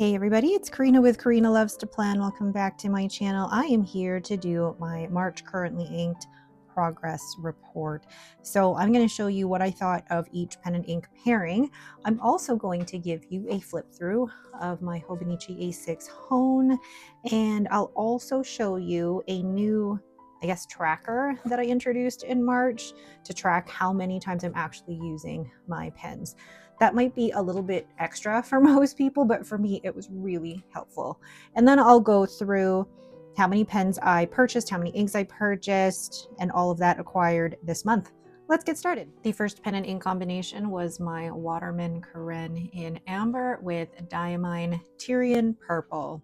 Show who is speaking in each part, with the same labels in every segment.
Speaker 1: Hey everybody, it's Karina with Karina Loves to Plan. Welcome back to my channel. I am here to do my March currently inked progress report. So I'm going to show you what I thought of each pen and ink pairing. I'm also going to give you a flip through of my Hobonichi A6 Hone, and I'll also show you a new tracker that I introduced in March to track how many times I'm actually using my pens. That might be a little bit extra for most people, but for me, it was really helpful. And then I'll go through how many pens I purchased, how many inks I purchased, and all of that acquired this month. Let's get started. The first pen and ink combination was my Waterman Karen in Amber with Diamine Tyrian Purple.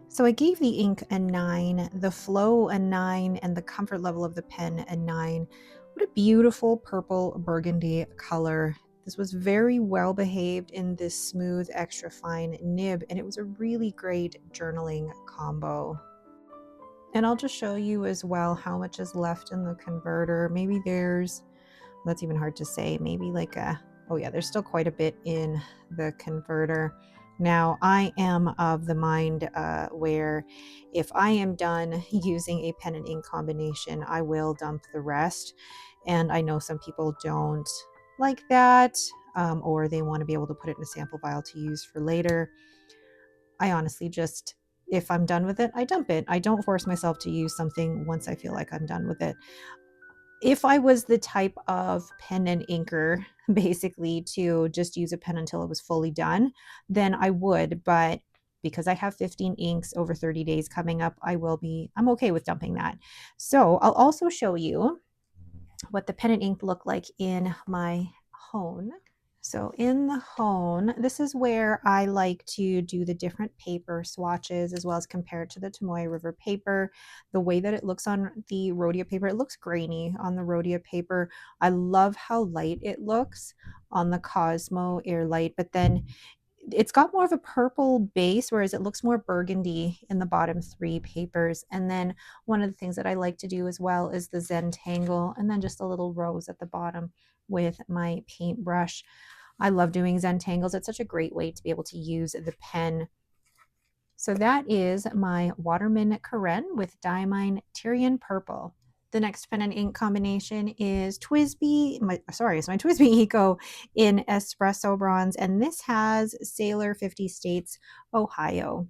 Speaker 1: So I gave the ink a 9, the flow a 9, and the comfort level of the pen a 9. What a beautiful purple burgundy color. This was very well behaved in this smooth, extra fine nib, and it was a really great journaling combo. And I'll just show you as well how much is left in the converter. Maybe that's even hard to say, maybe like oh yeah, there's still quite a bit in the converter. Now, I am of the mind where if I am done using a pen and ink combination, I will dump the rest. And I know some people don't like that, or they want to be able to put it in a sample vial to use for later. I honestly just, if I'm done with it, I dump it. I don't force myself to use something once I feel like I'm done with it. If I was the type of pen and inker, basically, to just use a pen until it was fully done, then I would. But because I have 15 inks over 30 days coming up, I'm okay with dumping that. So I'll also show you what the pen and ink look like in my Hone. So in the Hone, this is where I like to do the different paper swatches as well as compare it to the Tomoe River paper. The way that it looks on the Rhodia paper, it looks grainy on the Rhodia paper. I love how light it looks on the Cosmo Airlight, but then it's got more of a purple base, whereas it looks more burgundy in the bottom 3 papers. And then one of the things that I like to do as well is the Zentangle, and then just a little rose at the bottom with my paintbrush. I love doing Zentangles. It's such a great way to be able to use the pen. So that is my Waterman Karen with Diamine Tyrian Purple. The next pen and ink combination is it's my TWSBI Eco in Espresso Bronze, and this has Sailor 50 States, Ohio.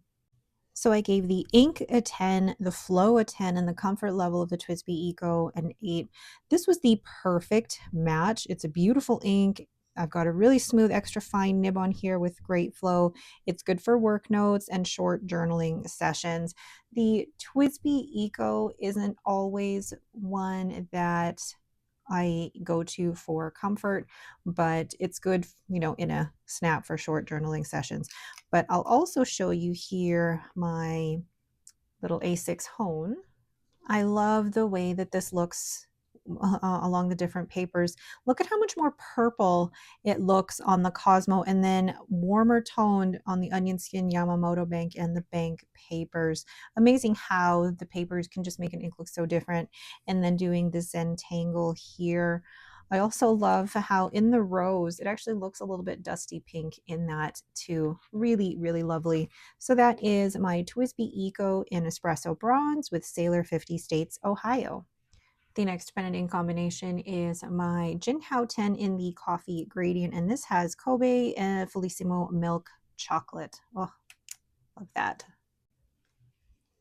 Speaker 1: So I gave the ink a 10, the flow a 10, and the comfort level of the TWSBI Eco an 8. This was the perfect match. It's a beautiful ink. I've got a really smooth, extra fine nib on here with great flow. It's good for work notes and short journaling sessions. The TWSBI Eco isn't always one that I go to for comfort, but it's good, in a snap for short journaling sessions. But I'll also show you here my little A6 Hone. I love the way that this looks along the different papers. Look at how much more purple it looks on the Cosmo, and then warmer toned on the Onion Skin Yamamoto Bank and the Bank papers. Amazing how the papers can just make an ink look so different. And then doing the Zentangle here. I also love how in the rose, it actually looks a little bit dusty pink in that too. Really, really lovely. So that is my TWSBI Eco in Espresso Bronze with Sailor 50 States, Ohio. The next pen and ink combination is my Jinhao 10 in the Coffee Gradient, and this has Kobe and Felissimo Milk Chocolate. Oh, love that.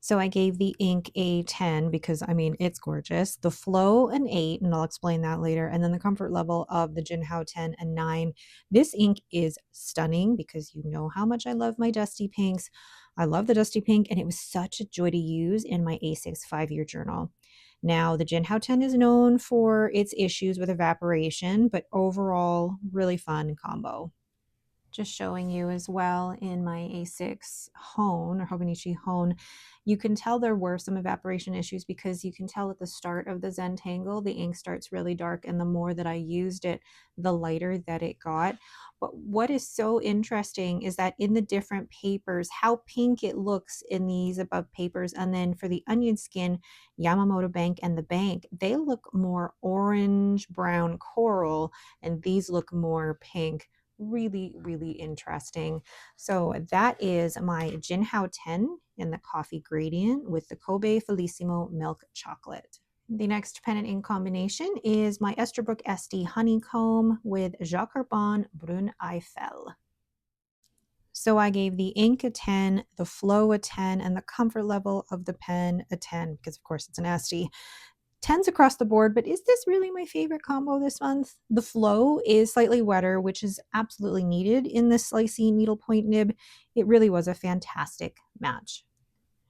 Speaker 1: So I gave the ink a 10 because, it's gorgeous. The flow an 8, and I'll explain that later. And then the comfort level of the Jinhao 10 a 9. This ink is stunning because you know how much I love my dusty pinks. I love the dusty pink, and it was such a joy to use in my A6 5-year journal. Now, the Jinhao 10 is known for its issues with evaporation, but overall, really fun combo. Just showing you as well in my A6 Hone or Hobonichi Hone, you can tell there were some evaporation issues because you can tell at the start of the Zentangle, the ink starts really dark, and the more that I used it, the lighter that it got. But what is so interesting is that in the different papers, how pink it looks in these above papers, and then for the Onion Skin, Yamamoto Bank and the Bank, they look more orange, brown, coral, and these look more pink. really, really interesting. So that is my Jinhao 10 in the coffee gradient with the Kobe Felissimo milk chocolate. The next pen and ink combination is my Esterbrook SD Honeycomb with Jacques Herbin Brun Eiffel. So I gave the ink a 10, the flow a 10, and the comfort level of the pen a 10, because of course it's an SD. 10s across the board, but is this really my favorite combo this month? The flow is slightly wetter, which is absolutely needed in this slicey needlepoint nib. It really was a fantastic match.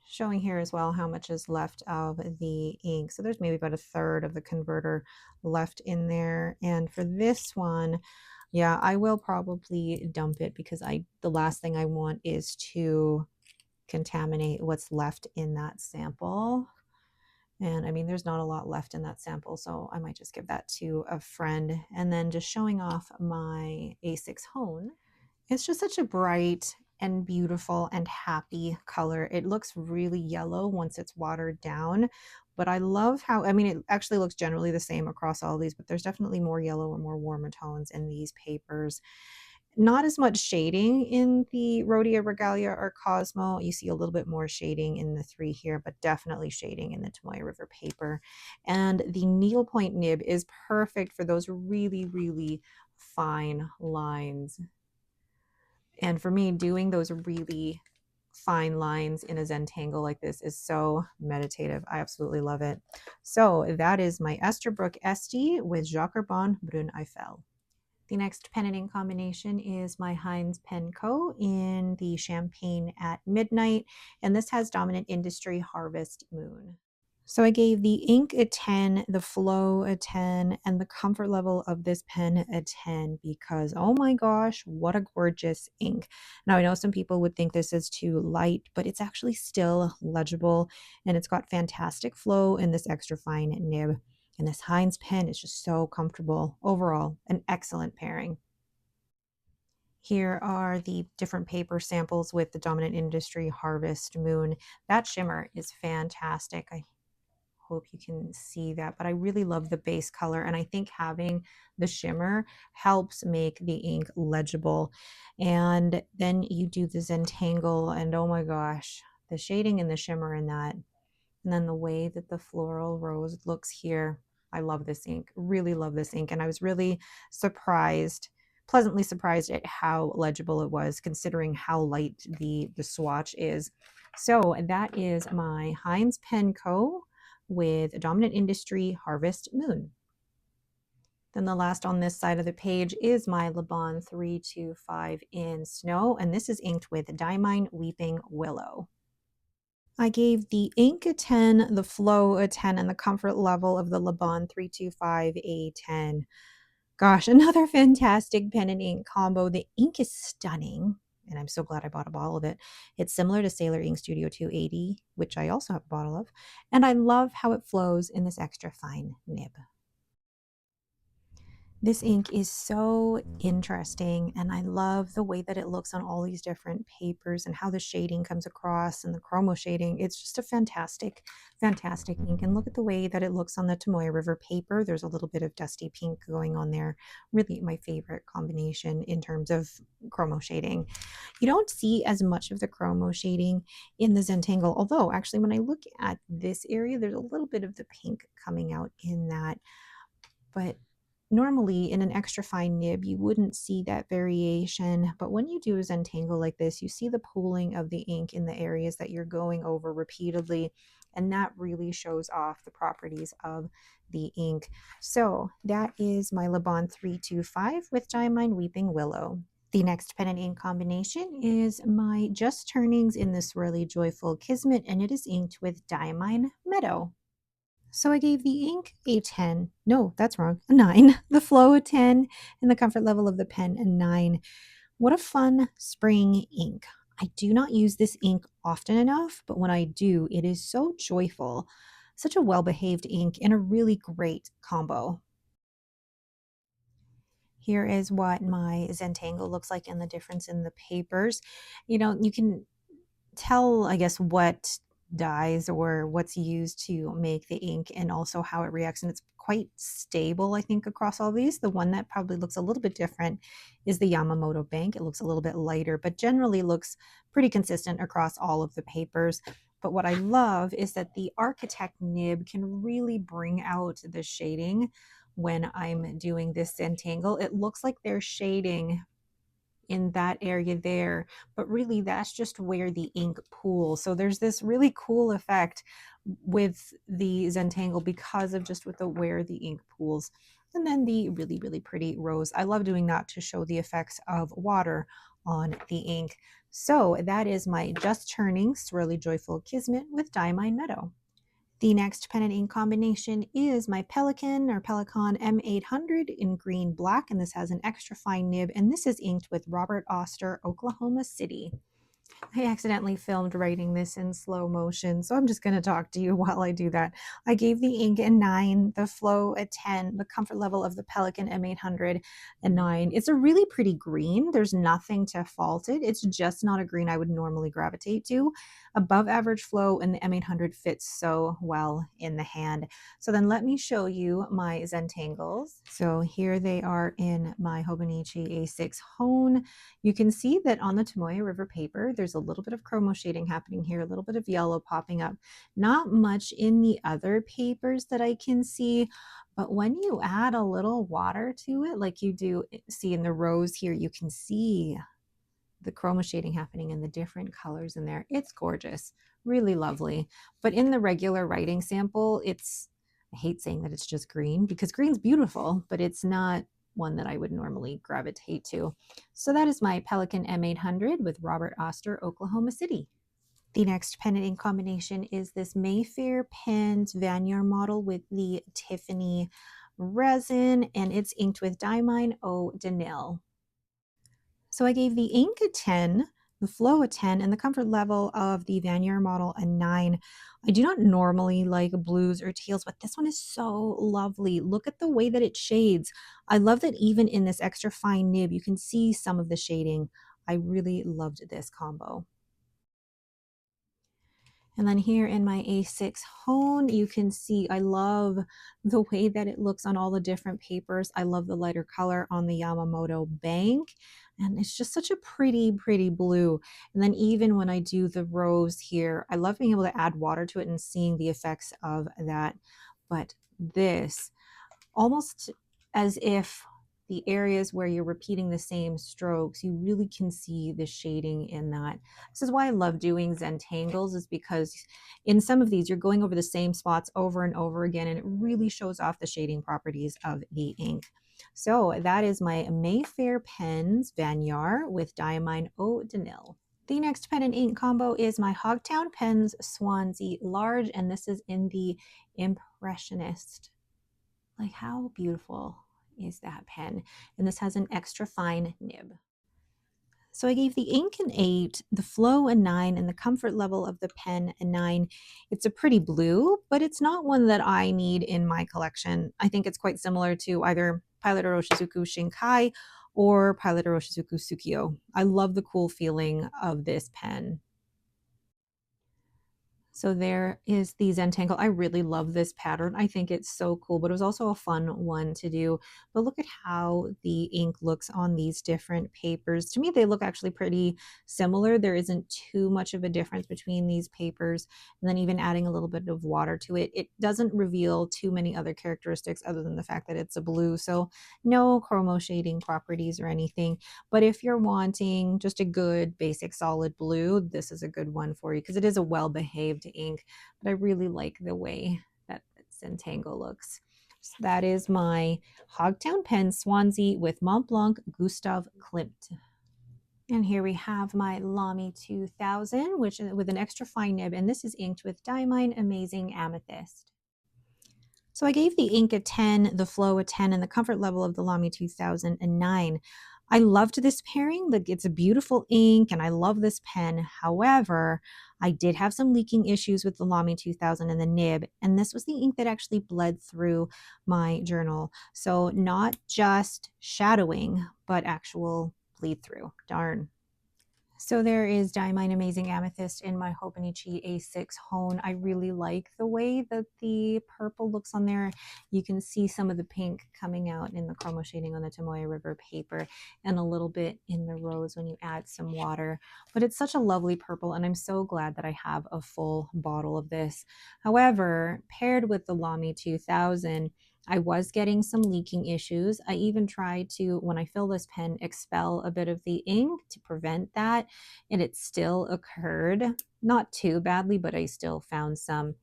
Speaker 1: Showing here as well how much is left of the ink. So there's maybe about a third of the converter left in there. And for this one, yeah, I will probably dump it because the last thing I want is to contaminate what's left in that sample. And I mean, there's not a lot left in that sample, so I might just give that to a friend. And then just showing off my A6 Hone. It's just such a bright and beautiful and happy color. It looks really yellow once it's watered down, but I love how, I mean, it actually looks generally the same across all these, but there's definitely more yellow or more warmer tones in these papers. Not as much shading in the Rhodia, Regalia, or Cosmo. You see a little bit more shading in the three here, but definitely shading in the Tomoya River paper. And the needlepoint nib is perfect for those really, really fine lines. And for me, doing those really fine lines in a Zentangle like this is so meditative. I absolutely love it. So that is my Esterbrook SD with Jacques Herbin Brun Eiffel. The next pen and ink combination is my Heinz Pen Co. in the Champagne at Midnight, and this has Dominant Industry Harvest Moon. So I gave the ink a 10, the flow a 10, and the comfort level of this pen a 10 because, oh my gosh, what a gorgeous ink. Now, I know some people would think this is too light, but it's actually still legible, and it's got fantastic flow in this extra fine nib. And this Heinz pen is just so comfortable. Overall, an excellent pairing. Here are the different paper samples with the Dominant Industry Harvest Moon. That shimmer is fantastic. I hope you can see that, but I really love the base color, and I think having the shimmer helps make the ink legible. And then you do the Zentangle, and oh my gosh, the shading and the shimmer in that, and then the way that the floral rose looks here. I love this ink, really love this ink, and I was really surprised, pleasantly surprised at how legible it was considering how light the swatch is. So that is my Heinz Pen Co. with Dominant Industry Harvest Moon. Then the last on this side of the page is my Le Bon 325 in Snow, and this is inked with Diamine Weeping Willow. I gave the ink a 10, the flow a 10, and the comfort level of the Le Bon 325 a 10. Gosh, another fantastic pen and ink combo. The ink is stunning, and I'm so glad I bought a bottle of it. It's similar to Sailor Ink Studio 280, which I also have a bottle of, and I love how it flows in this extra fine nib. This ink is so interesting, and I love the way that it looks on all these different papers and how the shading comes across and the chromo shading. It's just a fantastic, fantastic ink. And look at the way that it looks on the Tomoya River paper. There's a little bit of dusty pink going on there. Really my favorite combination in terms of chromo shading. You don't see as much of the chromo shading in the Zentangle, although actually when I look at this area, there's a little bit of the pink coming out in that. But normally in an extra fine nib, you wouldn't see that variation. But when you do a Zentangle like this, you see the pooling of the ink in the areas that you're going over repeatedly. And that really shows off the properties of the ink. So that is my Le Bon 325 with Diamine Weeping Willow. The next pen and ink combination is my Just Turnings in the Swirly Joyful Kismet, and it is inked with Diamine Meadow. So I gave the ink a 10. No, that's wrong. A 9. The flow a 10 and the comfort level of the pen a 9. What a fun spring ink. I do not use this ink often enough, but when I do, it is so joyful. Such a well-behaved ink and a really great combo. Here is what my Zentangle looks like and the difference in the papers. You know, you can tell, I guess, what dyes or what's used to make the ink and also how it reacts. And it's quite stable, I think, across all these. The one that probably looks a little bit different is the Yamamoto Bank. It looks a little bit lighter, but generally looks pretty consistent across all of the papers. But what I love is that the Architect nib can really bring out the shading when I'm doing this Zentangle. It looks like they're shading in that area there, but really that's just where the ink pools. So there's this really cool effect with the Zentangle because of just with the where the ink pools. And then the really, really pretty rose. I love doing that to show the effects of water on the ink. So that is my Just Turning Swirly Joyful Kismet with Diamine Meadow. The next pen and ink combination is my Pelican or Pelican M800 in green black, and this has an extra fine nib, and this is inked with Robert Oster, Oklahoma City. I accidentally filmed writing this in slow motion, so I'm just going to talk to you while I do that. I gave the ink a 9, the flow a 10, the comfort level of the Pelican M800 a 9. It's a really pretty green. There's nothing to fault it. It's just not a green I would normally gravitate to. Above average flow, and the M800 fits so well in the hand. So then let me show you my Zentangles. So here they are in my Hobonichi A6 Hone. You can see that on the Tomoe River paper, there's a little bit of chromo shading happening here, a little bit of yellow popping up. Not much in the other papers that I can see, but when you add a little water to it, like you do see in the rose here, you can see the chroma shading happening in the different colors in there. It's gorgeous, really lovely. But in the regular writing sample, I hate saying that it's just green because green's beautiful, but it's not one that I would normally gravitate to. So that is my Pelican M800 with Robert Oster, Oklahoma City. The next pen and ink combination is this Mayfair Pens Vanier model with the Tiffany resin, and it's inked with Diamine Eau de Nil. So I gave the ink a 10, the flow a 10, and the comfort level of the Vanier model a 9. I do not normally like blues or teals, but this one is so lovely. Look at the way that it shades. I love that even in this extra fine nib, you can see some of the shading. I really loved this combo. And then here in my A6 Hone, you can see I love the way that it looks on all the different papers. I love the lighter color on the Yamamoto Bank. And it's just such a pretty, pretty blue. And then even when I do the rose here, I love being able to add water to it and seeing the effects of that. But this, almost as if the areas where you're repeating the same strokes, you really can see the shading in that. This is why I love doing Zentangles, is because in some of these, you're going over the same spots over and over again, and it really shows off the shading properties of the ink. So that is my Mayfair Pens Vanier with Diamine Eau de Nil. The next pen and ink combo is my Hogtown Pens Swansea Large, and this is in the Impressionist. Like, how beautiful is that pen? And this has an extra fine nib. So I gave the ink an 8, the flow a 9, and the comfort level of the pen a 9. It's a pretty blue, but it's not one that I need in my collection. I think it's quite similar to either Pilot Oroshizuku Shinkai or Pilot Oroshizuku Tsukio. I love the cool feeling of this pen. So there is the Zentangle. I really love this pattern. I think it's so cool, but it was also a fun one to do. But look at how the ink looks on these different papers. To me, they look actually pretty similar. There isn't too much of a difference between these papers. And then even adding a little bit of water to it, it doesn't reveal too many other characteristics other than the fact that it's a blue. So no chromo shading properties or anything. But if you're wanting just a good basic solid blue, this is a good one for you because it is a well-behaved ink, but I really like the way that Zentangle looks. So that is my Hogtown Pen Swansea with Mont Blanc Gustav Klimt. And here we have my Lamy 2000, which is with an extra fine nib, and this is inked with Diamine Amazing Amethyst. So I gave the ink a 10, the flow a 10, and the comfort level of the Lamy 2000 a 9. I loved this pairing. It's a beautiful ink, and I love this pen. However, I did have some leaking issues with the Lamy 2000 and the nib, and this was the ink that actually bled through my journal. So not just shadowing, but actual bleed through. Darn. So there is Diamine Amazing Amethyst in my Hobonichi A6 Hone. I really like the way that the purple looks on there. You can see some of the pink coming out in the chromo shading on the Tomoe River paper and a little bit in the rose when you add some water. But it's such a lovely purple, and I'm so glad that I have a full bottle of this. However, paired with the Lamy 2000, I was getting some leaking issues. I even tried to, when I fill this pen, expel a bit of the ink to prevent that, and it still occurred. Not too badly, but I still found some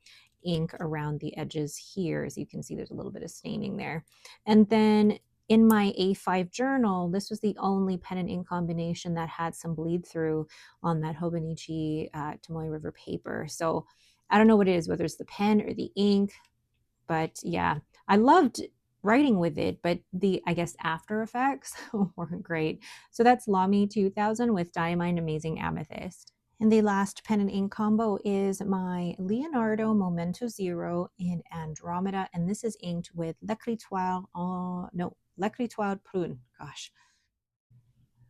Speaker 1: ink around the edges here. As you can see, there's a little bit of staining there. And then in my A5 journal, this was the only pen and ink combination that had some bleed through on that Hobonichi Tomoe River paper. So I don't know what it is, whether it's the pen or the ink, but yeah, I loved writing with it, but the, I guess, after effects weren't great. So that's Lamy 2000 with Diamine Amazing Amethyst. And the last pen and ink combo is my Leonardo Momento Zero in Andromeda, and this is inked with L'Écritoire, no, L'Écritoire Prune, gosh.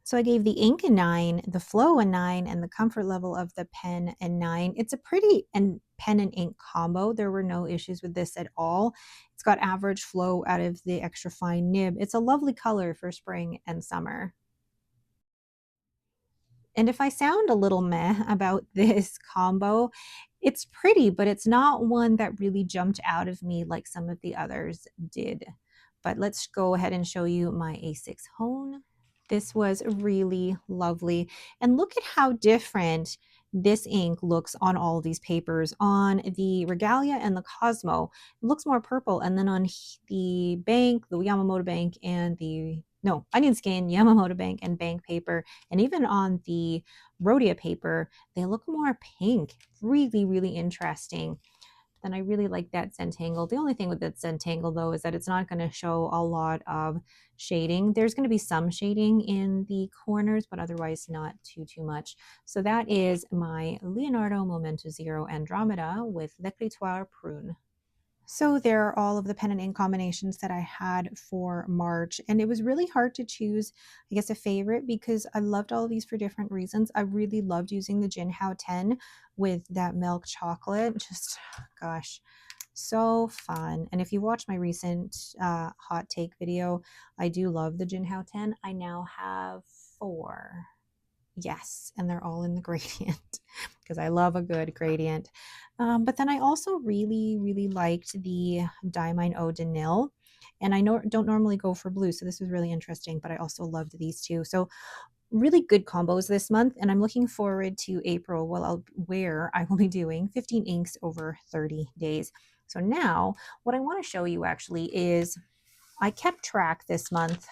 Speaker 1: So I gave the ink a 9, the flow a 9, and the comfort level of the pen a 9. It's a pretty pen and ink combo. There were no issues with this at all. It's got average flow out of the extra fine nib. It's a lovely color for spring and summer. And if I sound a little meh about this combo, it's pretty, but it's not one that really jumped out of me like some of the others did. But let's go ahead and show you my A6 Hone. This was really lovely. And look at how different this ink looks on all of these papers. On the Regalia and the Cosmo, it looks more purple. And then on the bank, the Yamamoto bank, and the, no, onion skin, Yamamoto bank, and bank paper, and even on the Rhodia paper, they look more pink. Really, really interesting. Then I really like that Zentangle. The only thing with that Zentangle, though, is that it's not going to show a lot of shading. There's going to be some shading in the corners, but otherwise not too much. So that is my Leonardo Momento Zero Andromeda with L'Écritoire Prune. So there are all of the pen and ink combinations that I had for March, and it was really hard to choose, I guess, a favorite because I loved all of these for different reasons. I really loved using the Jinhao 10 with that milk chocolate. Just, gosh, so fun. And if you watch my recent hot take video, I do love the Jinhao 10. I now have 4. Yes, and they're all in the gradient because I love a good gradient. But then I also really, really liked the Diamine Eau de Nil. And I don't normally go for blue, so this was really interesting, but I also loved these two. So really good combos this month, and I'm looking forward to April, where I will be doing 15 inks over 30 days. So now what I want to show you actually is I kept track this month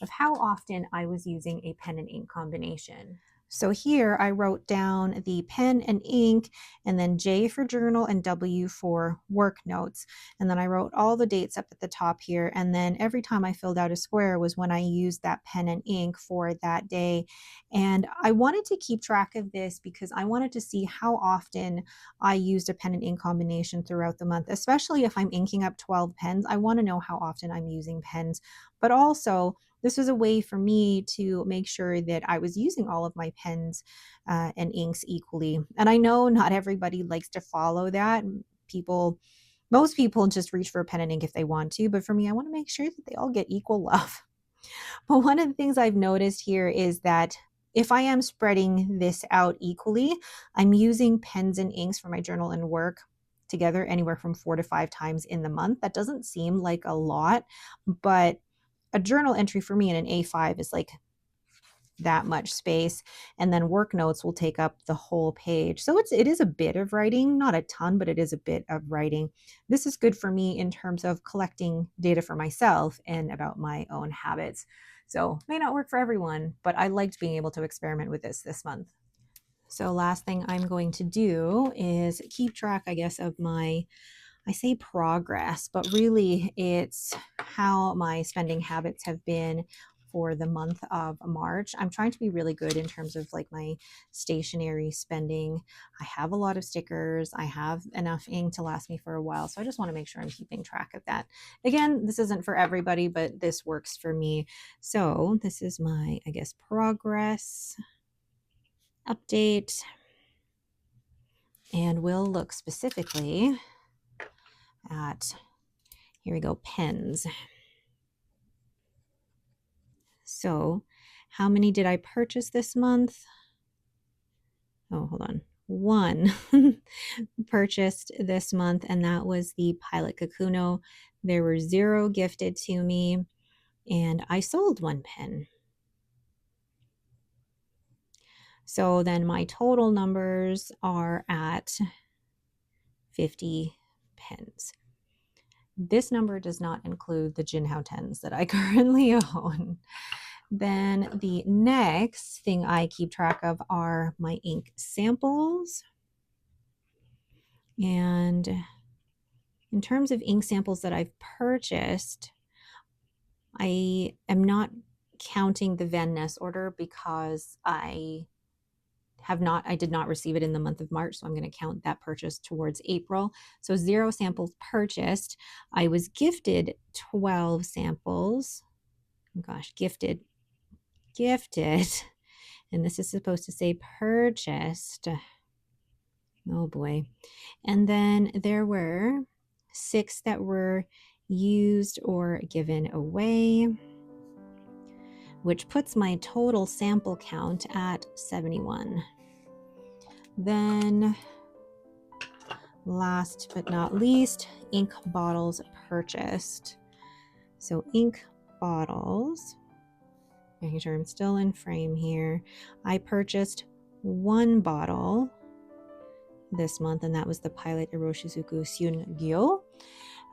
Speaker 1: of how often I was using a pen and ink combination. So here I wrote down the pen and ink, and then J for journal and W for work notes. And then I wrote all the dates up at the top here. And then every time I filled out a square was when I used that pen and ink for that day. And I wanted to keep track of this because I wanted to see how often I used a pen and ink combination throughout the month, especially if I'm inking up 12 pens. I want to know how often I'm using pens, but also this was a way for me to make sure that I was using all of my pens and inks equally. And I know not everybody likes to follow that. Most people just reach for a pen and ink if they want to, but for me, I want to make sure that they all get equal love. But one of the things I've noticed here is that if I am spreading this out equally, I'm using pens and inks for my journal and work together anywhere from 4 to 5 times in the month. That doesn't seem like a lot, but a journal entry for me in an A5 is like that much space, and then work notes will take up the whole page. So it is a bit of writing, not a ton, but it is a bit of writing. This is good for me in terms of collecting data for myself and about my own habits. So may not work for everyone, but I liked being able to experiment with this month. So last thing I'm going to do is keep track, I guess, of my, I say progress, but really it's how my spending habits have been for the month of March. I'm trying to be really good in terms of like my stationery spending. I have a lot of stickers. I have enough ink to last me for a while. So I just want to make sure I'm keeping track of that. Again, this isn't for everybody, but this works for me. So this is my, I guess, progress. update. And we'll look specifically at, here we go, pens. So how many did I purchase this month? Oh, hold on. One purchased this month, and that was the Pilot Kakuno. There were 0 gifted to me, and I sold 1 pen. So then my total numbers are at 50 pens. This number does not include the Jinhao 10s that I currently own. Then the next thing I keep track of are my ink samples. And in terms of ink samples that I've purchased, I am not counting the Van Ness order because I did not receive it in the month of March, so I'm going to count that purchase towards April. So 0 samples purchased. I was gifted 12 samples. Oh gosh, gifted. And this is supposed to say purchased. Oh boy. And then there were 6 that were used or given away, which puts my total sample count at 71. Then last but not least, ink bottles purchased. So ink bottles, making sure I'm still in frame here. I purchased 1 bottle this month, and that was the Pilot Iroshizuku Syungyo.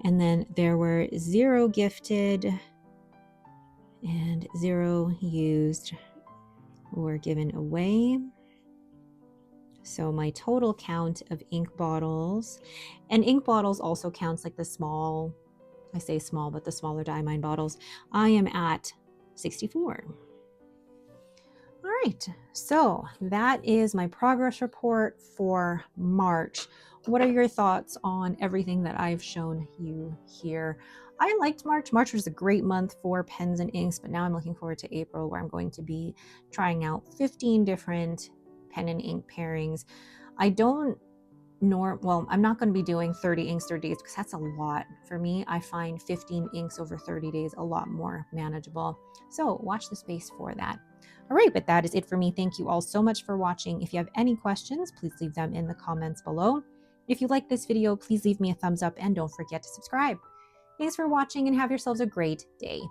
Speaker 1: And then there were 0 gifted and 0 used or given away. So my total count of ink bottles, and ink bottles also counts like the small, I say small, but the smaller diamine bottles, I am at 64. All right, so that is my progress report for March. What are your thoughts on everything that I've shown you here? I liked March. March was a great month for pens and inks, but now I'm looking forward to April, where I'm going to be trying out 15 different pen and ink pairings. I'm not going to be doing 30 inks 30 days because that's a lot. For me, I find 15 inks over 30 days a lot more manageable. So watch the space for that. All right, but that is it for me. Thank you all so much for watching. If you have any questions, please leave them in the comments below. If you like this video, please leave me a thumbs up and don't forget to subscribe. Thanks for watching and have yourselves a great day.